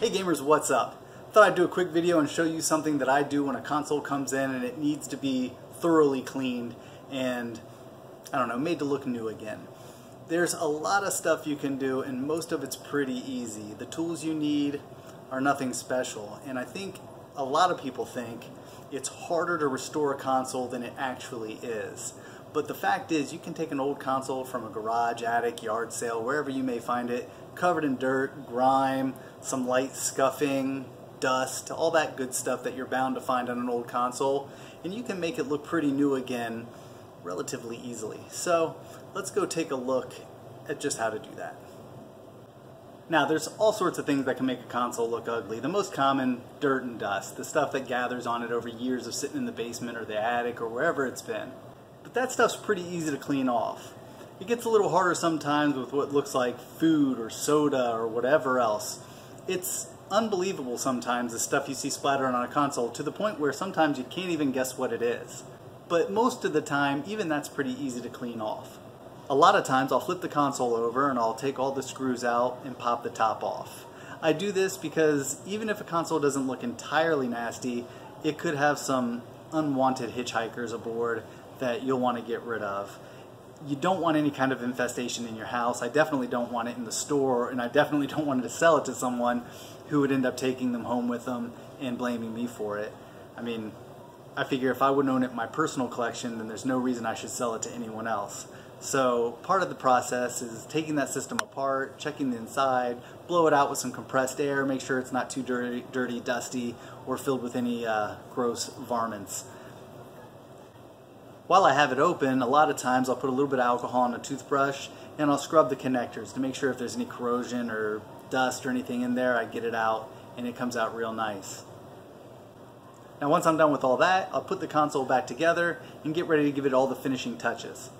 Hey gamers, what's up? Thought I'd do a quick video and show you something that I do when a console comes in and it needs to be thoroughly cleaned and, I don't know, made to look new again. There's a lot of stuff you can do and most of it's pretty easy. The tools you need are nothing special, and I think a lot of people think it's harder to restore a console than it actually is. But the fact is, you can take an old console from a garage, attic, yard sale, wherever you may find it, covered in dirt, grime, some light scuffing, dust, all that good stuff that you're bound to find on an old console, and you can make it look pretty new again relatively easily. So let's go take a look at just how to do that. Now, there's all sorts of things that can make a console look ugly. The most common, dirt and dust, the stuff that gathers on it over years of sitting in the basement or the attic or wherever it's been. But that stuff's pretty easy to clean off. It gets a little harder sometimes with what looks like food or soda or whatever else. It's unbelievable sometimes the stuff you see splattered on a console, to the point where sometimes you can't even guess what it is. But most of the time, even that's pretty easy to clean off. A lot of times I'll flip the console over and I'll take all the screws out and pop the top off. I do this because even if a console doesn't look entirely nasty, it could have some unwanted hitchhikers aboard that you'll want to get rid of. You don't want any kind of infestation in your house. I definitely don't want it in the store, and I definitely don't want to sell it to someone who would end up taking them home with them and blaming me for it. I mean, I figure if I wouldn't own it in my personal collection, then there's no reason I should sell it to anyone else. So part of the process is taking that system apart, checking the inside, blow it out with some compressed air, make sure it's not too dirty, dusty, or filled with any gross varmints. While I have it open, a lot of times I'll put a little bit of alcohol on a toothbrush and I'll scrub the connectors to make sure if there's any corrosion or dust or anything in there, I get it out and it comes out real nice. Now once I'm done with all that, I'll put the console back together and get ready to give it all the finishing touches.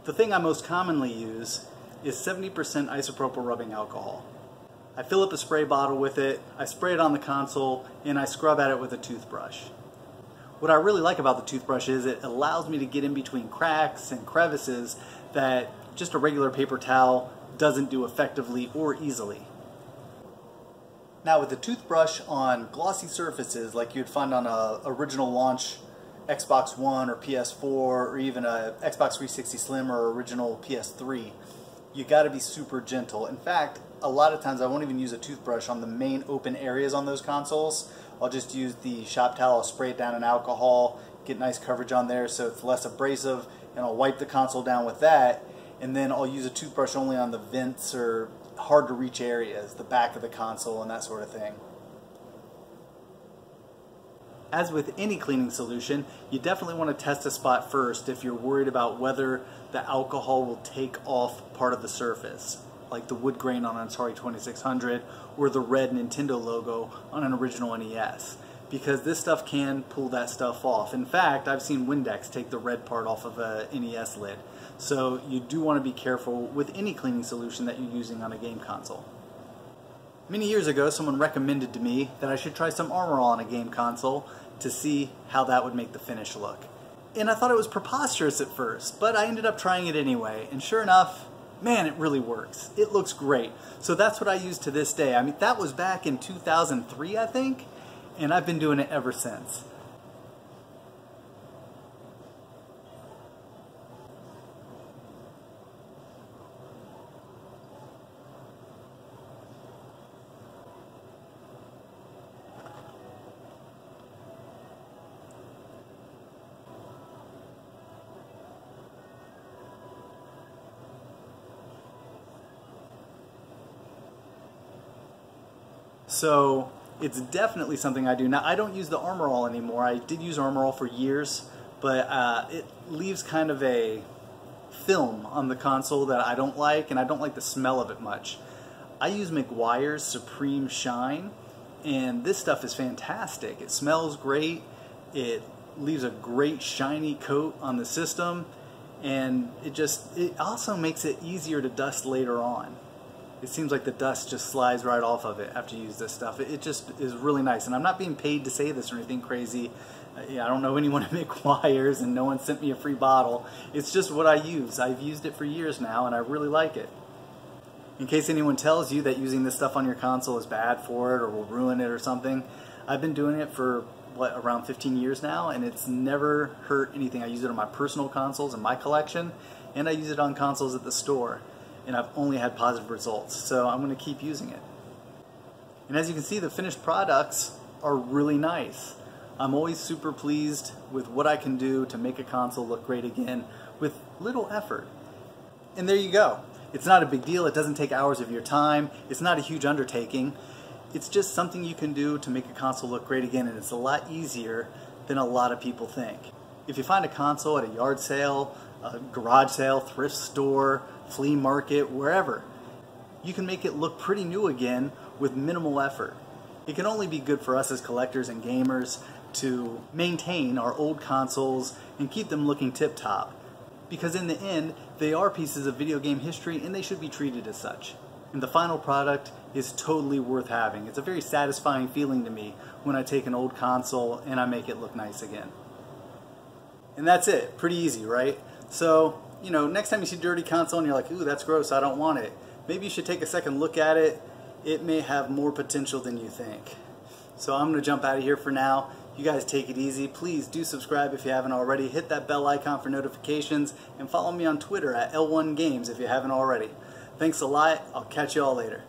The thing I most commonly use is 70% isopropyl rubbing alcohol. I fill up a spray bottle with it, I spray it on the console, and I scrub at it with a toothbrush. What I really like about the toothbrush is it allows me to get in between cracks and crevices that just a regular paper towel doesn't do effectively or easily. Now with the toothbrush on glossy surfaces like you'd find on a original launch Xbox One or PS4 or even a Xbox 360 Slim or original PS3, you gotta be super gentle. In fact, a lot of times I won't even use a toothbrush on the main open areas on those consoles. I'll just use the shop towel, I'll spray it down in alcohol, get nice coverage on there so it's less abrasive, and I'll wipe the console down with that, and then I'll use a toothbrush only on the vents or hard to reach areas, the back of the console and that sort of thing. As with any cleaning solution, you definitely want to test a spot first if you're worried about whether the alcohol will take off part of the surface, like the wood grain on an Atari 2600 or the red Nintendo logo on an original NES, because this stuff can pull that stuff off. In fact, I've seen Windex take the red part off of a NES lid. So you do want to be careful with any cleaning solution that you're using on a game console. Many years ago, someone recommended to me that I should try some Armor All on a game console to see how that would make the finish look. And I thought it was preposterous at first, but I ended up trying it anyway, and sure enough, man, it really works. It looks great. So that's what I use to this day. I mean, that was back in 2003, I think, and I've been doing it ever since. So it's definitely something I do. Now, I don't use the Armor All anymore. I did use Armor All for years, but it leaves kind of a film on the console that I don't like, and I don't like the smell of it much. I use McGuire's Supreme Shine, and this stuff is fantastic. It smells great, it leaves a great shiny coat on the system, and it also makes it easier to dust later on. it seems like the dust just slides right off of it after you use this stuff. It just is really nice, and I'm not being paid to say this or anything crazy. Yeah, I don't know anyone to make wires, and no one sent me a free bottle. It's just what I use. I've used it for years now, and I really like it. In case anyone tells you that using this stuff on your console is bad for it or will ruin it or something, I've been doing it for, around 15 years now, and it's never hurt anything. I use it on my personal consoles in my collection, and I use it on consoles at the store, and I've only had positive results, so I'm going to keep using it. And as you can see, the finished products are really nice. I'm always super pleased with what I can do to make a console look great again with little effort. And there you go. It's not a big deal. It doesn't take hours of your time. It's not a huge undertaking. It's just something you can do to make a console look great again, and it's a lot easier than a lot of people think. If you find a console at a yard sale, a garage sale, thrift store, flea market, wherever, you can make it look pretty new again with minimal effort. It can only be good for us as collectors and gamers to maintain our old consoles and keep them looking tip-top, because in the end they are pieces of video game history and they should be treated as such. And the final product is totally worth having. It's a very satisfying feeling to me when I take an old console and I make it look nice again. And that's it. Pretty easy, right? So, you know, next time you see a dirty console and you're like, ooh, that's gross, I don't want it, maybe you should take a second look at it. It may have more potential than you think. So I'm going to jump out of here for now. You guys take it easy. Please do subscribe if you haven't already. Hit that bell icon for notifications, and follow me on Twitter at L1Games if you haven't already. Thanks a lot. I'll catch you all later.